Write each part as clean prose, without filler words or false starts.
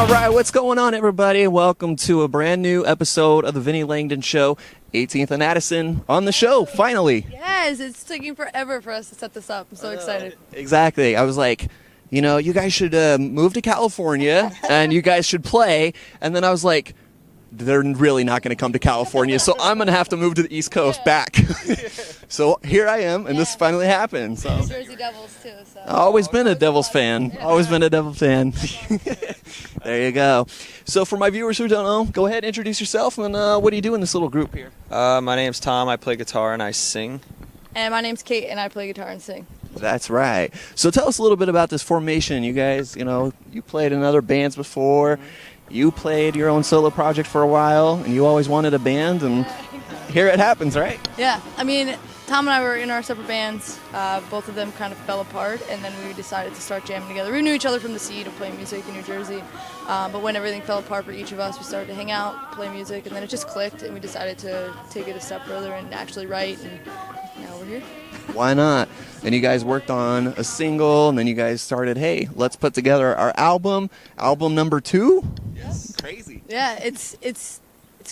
All right, what's going on, everybody? Welcome to a brand new episode of the Vinnie Langdon Show. 18th and Addison on the show, finally. Yes, it's taking forever for us to set this up. I'm so excited. Exactly. I was like, you know, you guys should move to California and you guys should play. And then I was like, they're really not going to come to California, so I'm going to have to move to the East Coast back. So here I am, and this finally happened. So. New Jersey Devils, too. So. Always been a Devils fan. Always been a Devils fan. There you go. So for my viewers who don't know, go ahead and introduce yourself, and what do you do in this little group here? My name's Tom. I play guitar and I sing. And my name's Kate, and I play guitar and sing. That's right. So tell us a little bit about this formation. You guys, you know, you played in other bands before. You played your own solo project for a while, and you always wanted a band, and here it happens, right? Yeah. I mean, Tom and I were in our separate bands. Both of them kind of fell apart, and then we decided to start jamming together. We knew each other from the seed of playing music in New Jersey, but when everything fell apart for each of us, we started to hang out, play music, and then it just clicked, and we decided to take it a step further and actually write, and now we're here. Why not? And you guys worked on a single, and then you guys started, hey, let's put together our album number 2? Yes. Crazy. Yeah, it's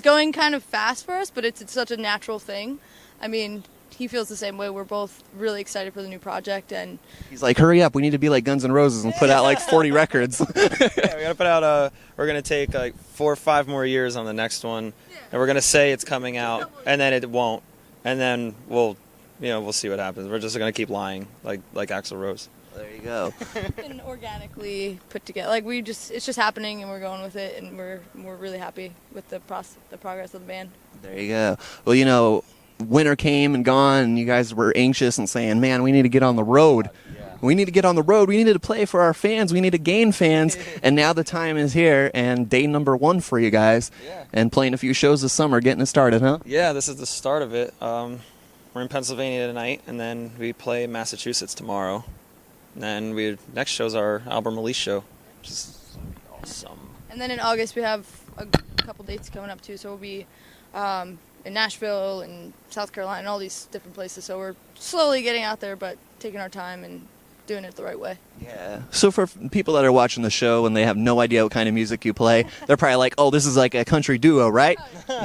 going kind of fast for us, but it's such a natural thing. I mean, he feels the same way. We're both really excited for the new project, and he's like, hurry up, we need to be like Guns N' Roses and put out like 40 records. Yeah, we gotta put out we're gonna take like 4 or 5 more years on the next one, and we're gonna say it's coming out, and then it won't, and then we'll see what happens. We're just gonna keep lying like Axl Rose. There you go. and organically put together. Like it's just happening, and we're going with it, and we're really happy with the progress of the band. There you go. Well, you know, winter came and gone, and you guys were anxious and saying, man, we need to get on the road. We need to get on the road. We need to play for our fans. We need to gain fans. And now the time is here, and day number 1 for you guys. Yeah. And playing a few shows this summer, getting it started, huh? Yeah, this is the start of it. We're in Pennsylvania tonight, and then we play Massachusetts tomorrow. And then next show's our album release show, which is awesome. And then in August we have a couple dates coming up too. So we'll be in Nashville and South Carolina and all these different places. So we're slowly getting out there, but taking our time and doing it the right way. Yeah. So for people that are watching the show and they have no idea what kind of music you play, they're probably like, oh, this is like a country duo, right?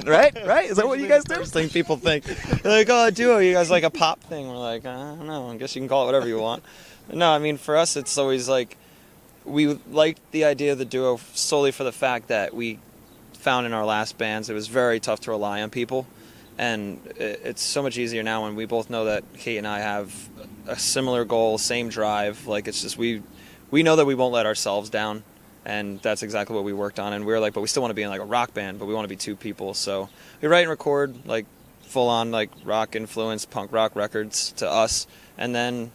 Right? Is that what you guys do? First thing people think. They're like, oh, a duo, you guys like a pop thing. We're like, I don't know, I guess you can call it whatever you want. No, I mean, for us, it's always like, we liked the idea of the duo solely for the fact that we found in our last bands it was very tough to rely on people. And it's so much easier now when we both know that Kate and I have a similar goal, same drive. Like, it's just we know that we won't let ourselves down, and that's exactly what we worked on. And we were like, but we still want to be in like a rock band, but we want to be 2 people. So we write and record like full-on like rock influenced punk rock records to us, and then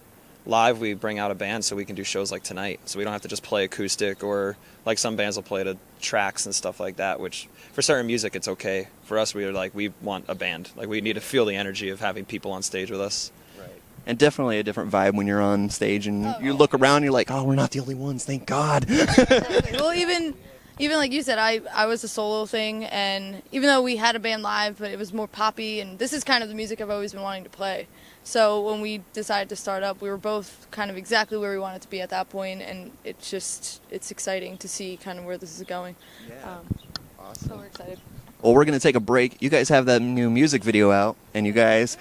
live we bring out a band so we can do shows like tonight, so we don't have to just play acoustic or like some bands will play to tracks and stuff like that, which for certain music it's okay. For us, we want a band. Like, we need to feel the energy of having people on stage with us. Right. And definitely a different vibe when you're on stage and you look around and you're like, oh, we're not the only ones, thank God. Well, even like you said, I was a solo thing, and even though we had a band live, but it was more poppy, and this is kind of the music I've always been wanting to play. So when we decided to start up, we were both kind of exactly where we wanted to be at that point, and it's exciting to see kind of where this is going. Yeah. Awesome. So we're excited. Well, we're going to take a break. You guys have that new music video out, and you guys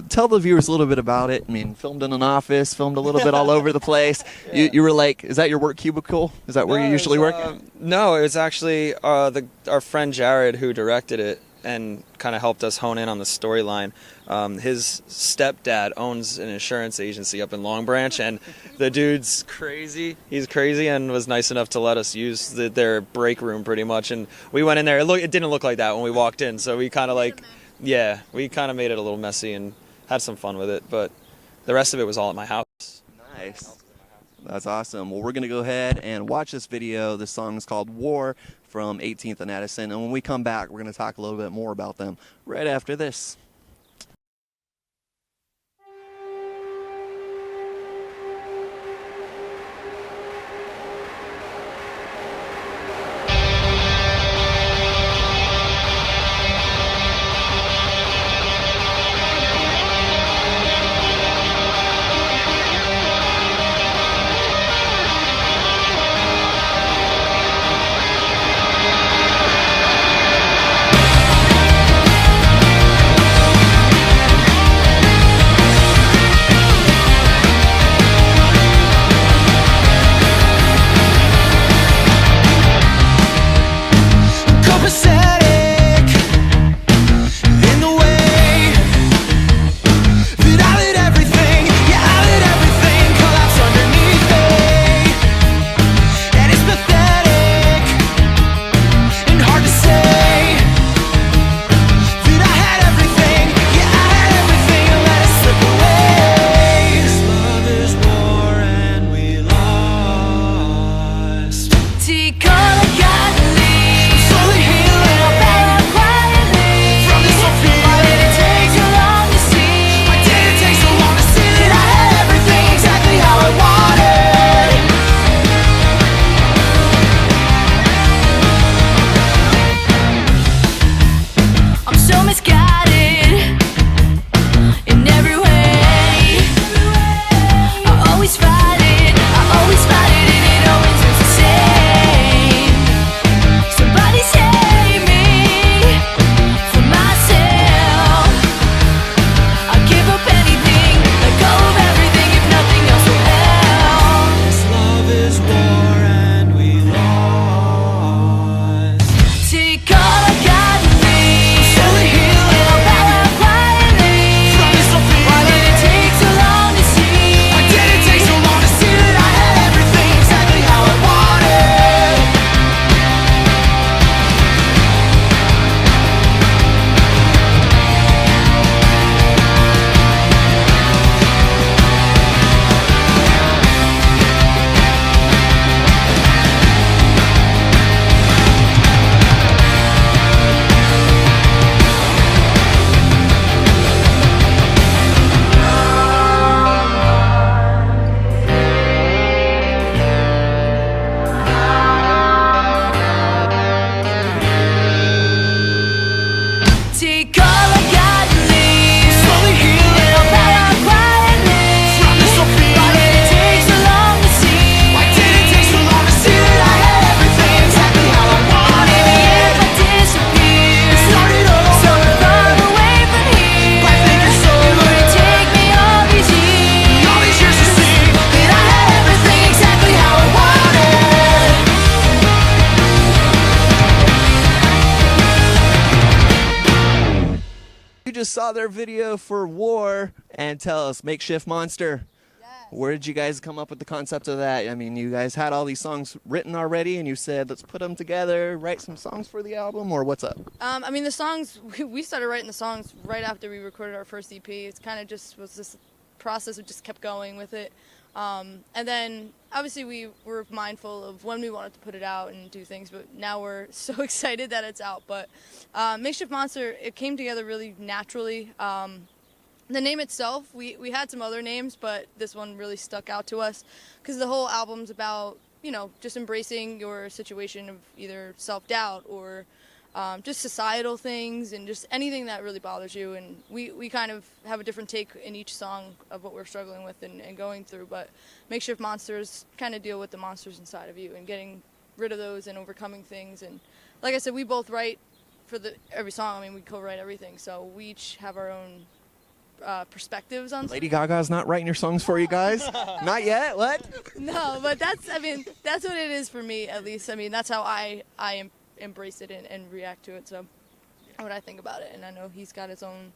tell the viewers a little bit about it. I mean, filmed in an office, filmed a little bit all over the place. Yeah. You were like, is that your work cubicle? Is that where you usually work? No, it was actually our friend Jared who directed it and kind of helped us hone in on the storyline. His stepdad owns an insurance agency up in Long Branch, and the dude's crazy. He's crazy, and was nice enough to let us use their break room pretty much. And we went in there. It didn't look like that when we walked in, so we kind of we kind of made it a little messy and had some fun with it. But the rest of it was all at my house. Nice. That's awesome. Well, we're going to go ahead and watch this video. This song is called War from 18th and Addison. And when we come back, we're going to talk a little bit more about them right after this. just saw their video for War, and tell us, Makeshift Monster. Yes. Where did you guys come up with the concept of that? I mean, you guys had all these songs written already, and you said, let's put them together, write some songs for the album, or what's up? I mean, the songs, we started writing the songs right after we recorded our first EP. It's kind of just was this process of just kept going with it. And then, obviously, we were mindful of when we wanted to put it out and do things, but now we're so excited that it's out. But Makeshift Monster, it came together really naturally. The name itself, we had some other names, but this one really stuck out to us because the whole album's about, you know, just embracing your situation of either self-doubt or just societal things and just anything that really bothers you. And we kind of have a different take in each song of what we're struggling with and going through. But Makeshift Monsters kind of deal with the monsters inside of you and getting rid of those and overcoming things. And like I said, we both write for every song. I mean, we co-write everything. So we each have our own perspectives on Lady Gaga's not writing your songs for you guys? Not yet? What? No, but that's what it is for me, at least. I mean, that's how I embrace it and react to it. So what I think about it, and I know he's got his own.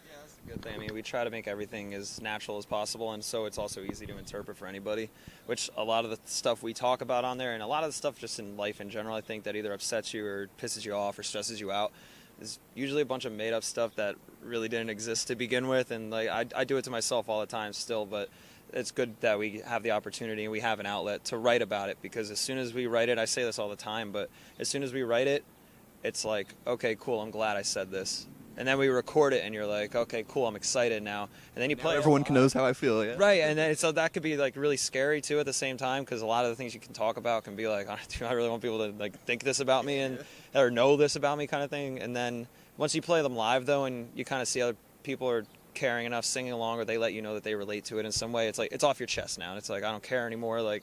Yeah, that's a good thing. I mean, we try to make everything as natural as possible, and so it's also easy to interpret for anybody, which a lot of the stuff we talk about on there, and a lot of the stuff just in life in general, I think that either upsets you or pisses you off or stresses you out, is usually a bunch of made-up stuff that really didn't exist to begin with. And like I do it to myself all the time still, but it's good that we have the opportunity and we have an outlet to write about it, because as soon as we write it, I say this all the time, but as soon as we write it, it's like, okay, cool, I'm glad I said this. And then we record it and you're like, okay, cool, I'm excited now. And then you play Everyone knows how I feel, yeah. Right, and then so that could be like really scary too at the same time, because a lot of the things you can talk about can be like, do I really want people to like think this about me and or know this about me kind of thing. And then once you play them live though, and you kind of see other people are caring enough, singing along, or they let you know that they relate to it in some way, it's like it's off your chest now. And it's like I don't care anymore. Like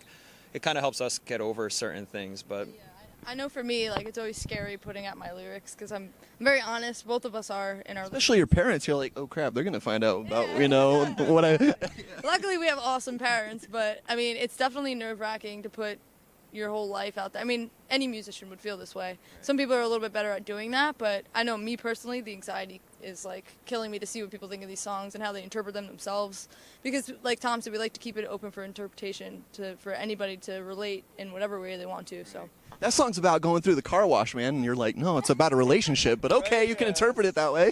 it kind of helps us get over certain things, but. Yeah, I know for me, like, it's always scary putting out my lyrics because I'm very honest. Both of us are in our. Especially your parents. You're like, oh crap, they're gonna find out about you know what I. Luckily, we have awesome parents, but I mean, it's definitely nerve-wracking to put your whole life out there. I mean, any musician would feel this way. Some people are a little bit better at doing that, but I know me personally, the anxiety is like killing me to see what people think of these songs and how they interpret them themselves. Because, like Tom said, we like to keep it open for interpretation for anybody to relate in whatever way they want to. So. That song's about going through the car wash, man, and you're like, no, it's about a relationship, but okay, you can interpret it that way.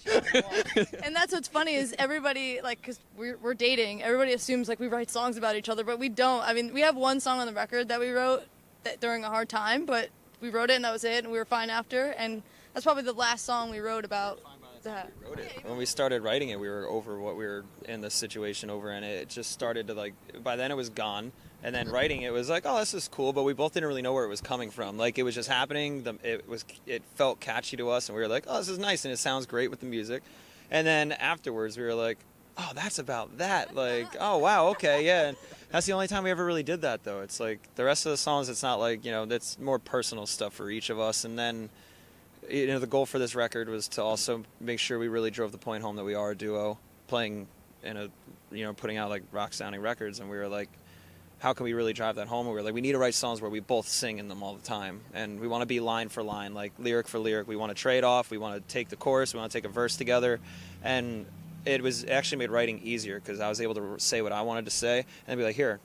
And that's what's funny is everybody, like, because we're dating, everybody assumes, like, we write songs about each other, but we don't. I mean, we have one song on the record that we wrote during a hard time, but we wrote it and that was it, and we were fine after. And that's probably the last song we wrote about that. We wrote it. When we started writing it, we were over what we were in the situation over, and it just started to by then it was gone. And then writing it was like, oh, this is cool, but we both didn't really know where it was coming from. Like, it was just happening. It felt catchy to us, and we were like, oh, this is nice, and it sounds great with the music. And then afterwards, we were like, oh, that's about that. Like, oh, wow, okay, yeah. And that's the only time we ever really did that, though. It's like the rest of the songs, it's not like, that's more personal stuff for each of us. And then, the goal for this record was to also make sure we really drove the point home that we are a duo playing in putting out like rock sounding records. And we were like, how can we really drive that home? And we were like, we need to write songs where we both sing in them all the time. And we want to be line for line, like lyric for lyric. We want to trade off. We want to take the chorus. We want to take a verse together. And it actually made writing easier because I was able to say what I wanted to say and be like, here,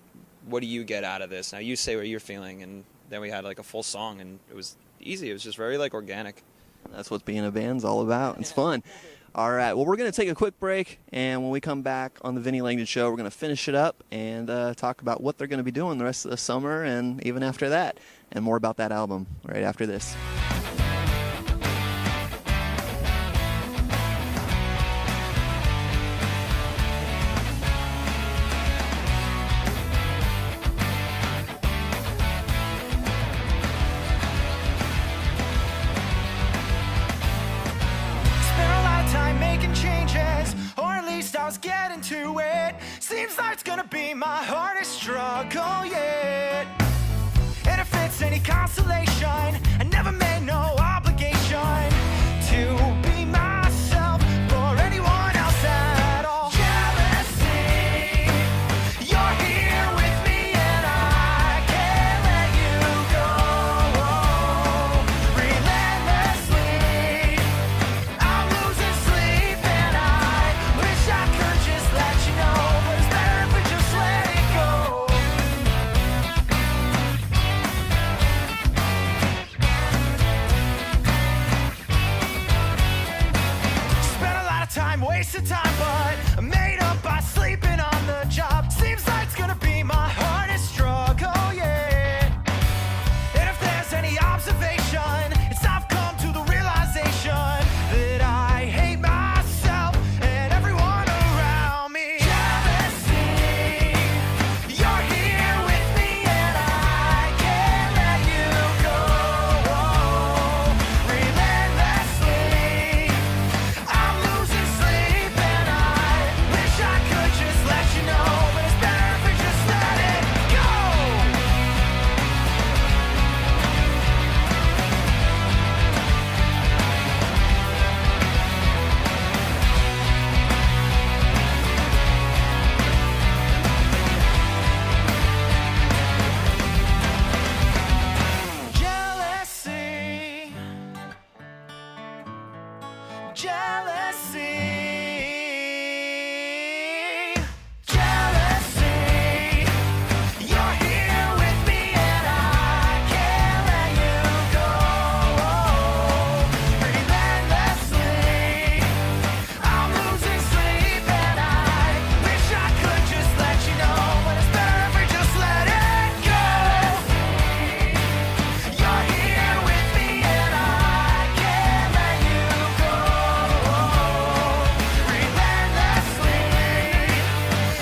what do you get out of this? Now you say what you're feeling. And then we had like a full song, and it was easy. It was just very like organic. That's what being a band's all about. It's fun. All right, well, we're going to take a quick break, and when we come back on the Vinnie Langdon Show, we're going to finish it up and talk about what they're going to be doing the rest of the summer and even after that, and more about that album right after this. Getting to it seems like it's gonna be my hardest struggle yet. And if it's any consolation, I never made no obligation to be myself or anyone else at all. Jealousy, you're here with me and I can't let you go. Relentlessly, I'm losing sleep and I wish I could just let you know, but it's better if we just let it go. Spent a lot of time, wasted time, but I made up by sleeping on the job. Seems like it's gonna be my hardest struggle, yeah. And if there's any observation, it's I've come to the realization that I hate myself and everyone around me. Jealousy, you're here with me and I can't let you go. Relentlessly, I'm losing sleep and I wish I could just let you know, but it's better if we just let it go. Jealousy, jealousy, jealousy. You're here with me and I can't let you go. Relentlessly, I'm losing sleep and I wish I could just let you know, but it's better if we just let it go. You're here with me and I can't let you go. Relentlessly,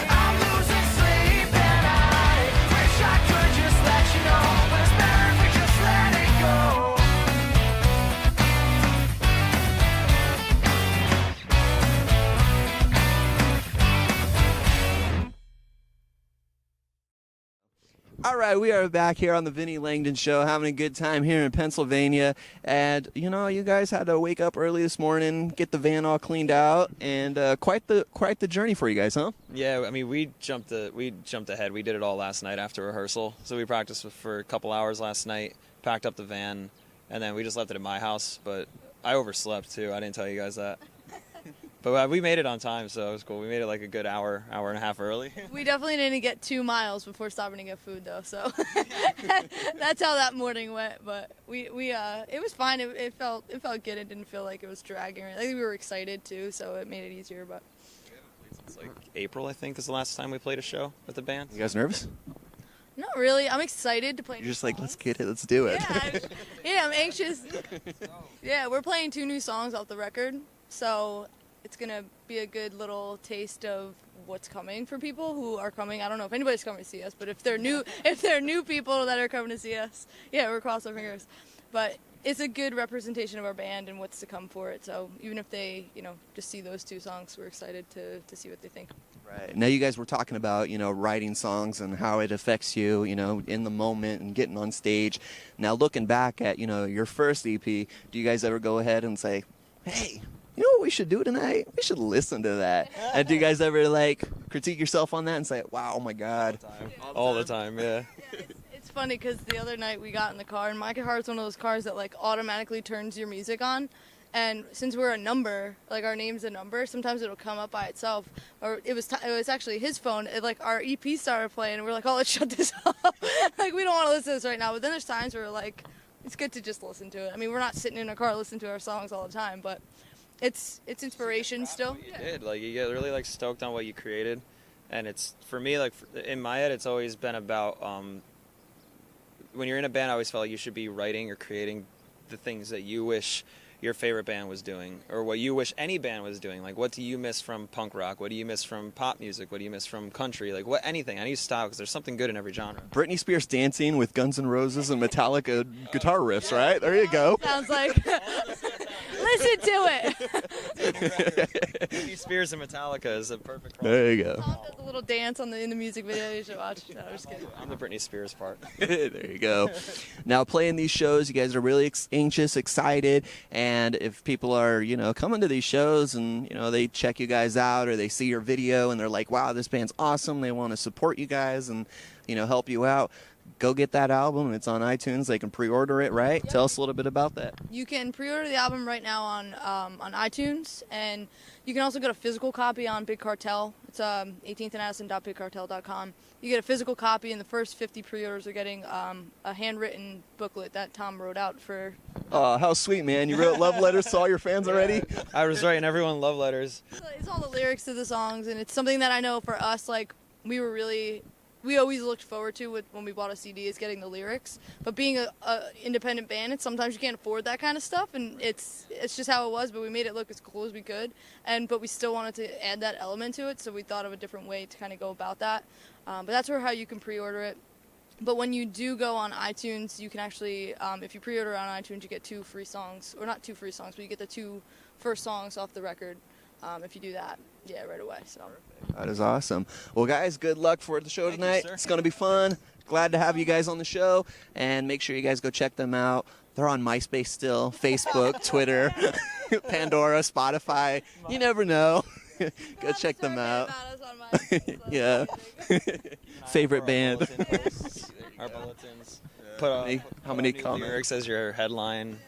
I'm losing sleep and I wish I could just let you know, but it's better if we just let it go. All right, we are back here on the Vinnie Langdon Show, having a good time here in Pennsylvania. And, you guys had to wake up early this morning, get the van all cleaned out, and quite the journey for you guys, huh? Yeah, I mean, we jumped ahead. We did it all last night after rehearsal. So we practiced for a couple hours last night, packed up the van, and then we just left it at my house. But I overslept, too. I didn't tell you guys that. But we made it on time, so it was cool. We made it like a good hour and a half early. We definitely didn't get 2 miles before stopping to get food, though. So that's how that morning went. But it was fine. It felt good. It didn't feel like it was dragging. I think we were excited too, so it made it easier. But It's like April, I think, is the last time we played a show with the band. You guys nervous? Not really. I'm excited to play. You're just like, let's get it, let's do it. Yeah, I'm anxious. Yeah, we're playing 2 new songs off the record, so it's gonna be a good little taste of what's coming for people who are coming. I don't know if anybody's coming to see us, but if they're new people that are coming to see us, yeah, we're crossing our fingers. But it's a good representation of our band and what's to come for it. So even if they, just see those 2 songs, we're excited to see what they think. Right. Now you guys were talking about, writing songs and how it affects you, in the moment and getting on stage. Now looking back at, your first EP, do you guys ever go ahead and say, hey, you know what we should do tonight? We should listen to that. And do you guys ever critique yourself on that and say, wow, oh my God. All the time, yeah. It's funny because the other night we got in the car, and my car is one of those cars that automatically turns your music on. And since we're a number, our name's a number, sometimes it'll come up by itself. Or it was actually his phone. Our EP started playing, and we're like, oh, let's shut this off. We don't want to listen to this right now. But then there's times where we're it's good to just listen to it. I mean, we're not sitting in a car listening to our songs all the time, but it's inspiration still. You did. You get really stoked on what you created, and it's for me in my head, it's always been about when you're in a band. I always felt like you should be writing or creating the things that you wish your favorite band was doing, or what you wish any band was doing. What do you miss from punk rock? What do you miss from pop music? What do you miss from country? Any style, because there's something good in every genre. Britney Spears dancing with Guns N' Roses and Metallica guitar riffs, right? There you go. Sounds like. Listen to it. Britney Spears and Metallica is a perfect. There you go. Tom does a little dance in the music video. You should watch. No, I'm just kidding. I'm the Britney Spears part. There you go. Now playing these shows, you guys are really anxious, excited, and if people are, coming to these shows and, they check you guys out or they see your video and they're like, wow, this band's awesome. They want to support you guys and, help you out. Go get that album. It's on iTunes. They can pre-order it, right? Yep. Tell us a little bit about that. You can pre-order the album right now on iTunes, and you can also get a physical copy on Big Cartel. It's 18thandaddison.bigcartel.com. You get a physical copy, and the first 50 pre-orders are getting a handwritten booklet that Tom wrote out for. Oh, how sweet, man. You wrote love letters to all your fans already? I was writing everyone love letters. It's all the lyrics to the songs, and it's something that I know for us, we always looked forward to when we bought a CD is getting the lyrics. But being a independent band, sometimes you can't afford that kind of stuff, and it's just how it was. But we made it look as cool as we could, but we still wanted to add that element to it, so we thought of a different way to kind of go about that. But that's how you can pre-order it. But when you do go on iTunes, you can actually, if you pre-order on iTunes, you get 2 free songs, or not 2 free songs, but you get the 2 first songs off the record if you do that, right away. So that is awesome. Well, guys, good luck for the show tonight. Thank you, it's going to be fun. Glad to have you guys on the show, and make sure you guys go check them out. They're on MySpace still, Facebook, Twitter, Pandora, Spotify. You never know. Go check them out. Yeah. Favorite band. Our bulletins. How many comments? Lyrics as your headline.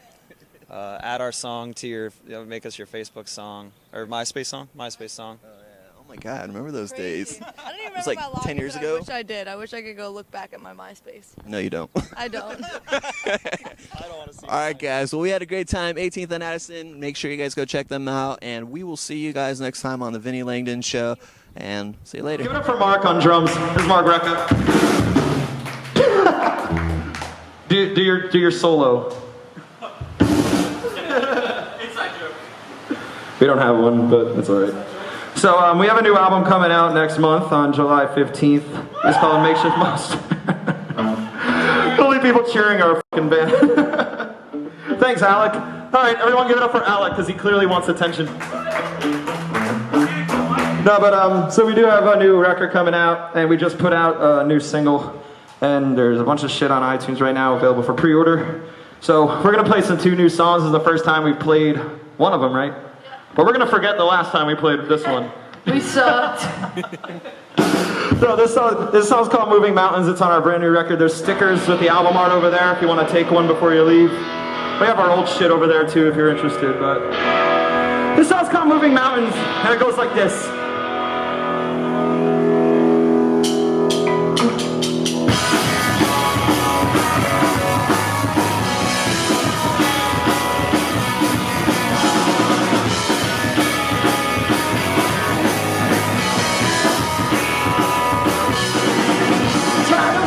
Add our song to your, make us your Facebook song or MySpace song. Oh my God, remember those days? I don't even It was remember like my 10 years login, ago. I wish I did. I wish I could go look back at my MySpace. No, you don't. I don't. I don't want to see. All right, guys. Well, we had a great time. 18th and Addison. Make sure you guys go check them out, and we will see you guys next time on the Vinnie Langdon Show. And see you later. Give it up for Mark on drums. Here's Mark Recca. do your solo. Inside joke. We don't have one, but that's all right. So we have a new album coming out next month on July 15th. It's called Makeshift Monster. Only people cheering our fucking band. Thanks, Alec. All right, everyone give it up for Alec, because he clearly wants attention. No, but so we do have a new record coming out, and we just put out a new single, and there's a bunch of shit on iTunes right now available for pre-order. So we're going to play some 2 new songs. This is the first time we've played one of them, right? But we're going to forget the last time we played this one. We sucked. So this song's called Moving Mountains. It's on our brand new record. There's stickers with the album art over there if you want to take one before you leave. We have our old shit over there too if you're interested. But this song's called Moving Mountains, and it goes like this. Try to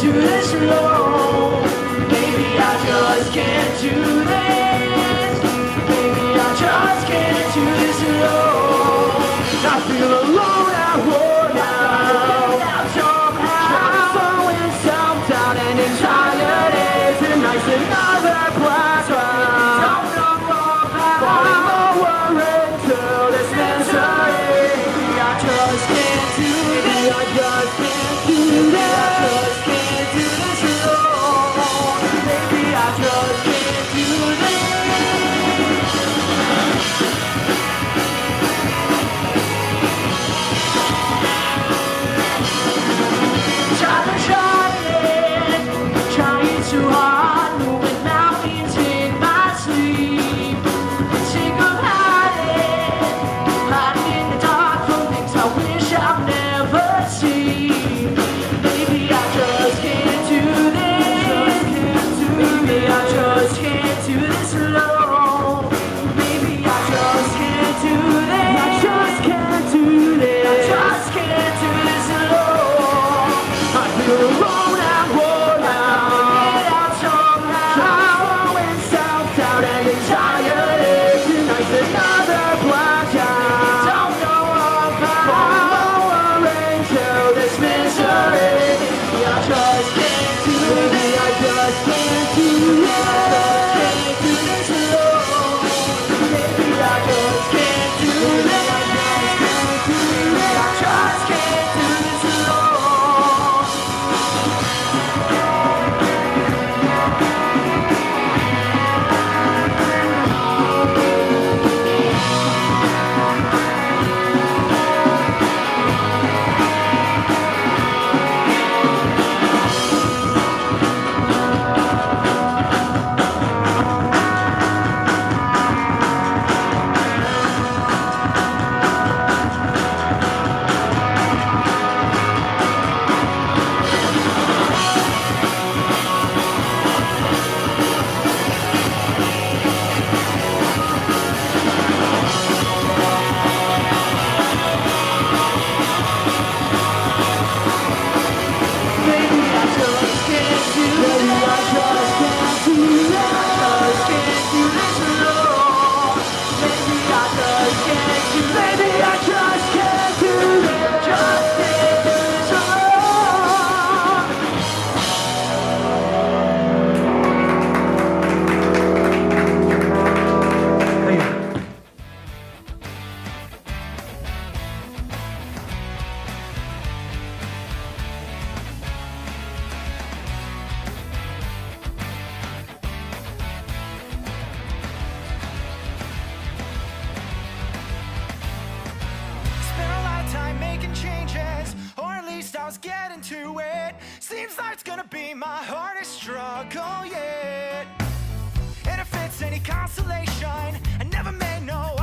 do this alone. Maybe I just can't do this. Maybe I just can't do this alone. I feel alone at war now. Somehow in self-doubt and anxiety. Tonight's another black cloud. Don't know falling over into this misery. Maybe I just can't do this. I just can't do this. I just can't do this alone. Maybe I just can't do this. Trying too hard, moving mountains in my sleep. Sick of hiding in the dark from things I wish I've never seen. Maybe I just can't do this. Maybe I just can't do this alone. Maybe I just can't do this. I just can't do this. I just can't do this alone. I feel alone at war now. Somehow in self-doubt and anxiety. Tonight's another blackout. Don't know about into this misery. Maybe I just can't do this. Maybe I just can't do this. I just can't do this alone. Maybe I just can't do this. I just can't do this alone. Spent a lot of time making changes, or at least I was getting to it. Seems like it's gonna be my hardest struggle yet. And if it's any consolation, I never made no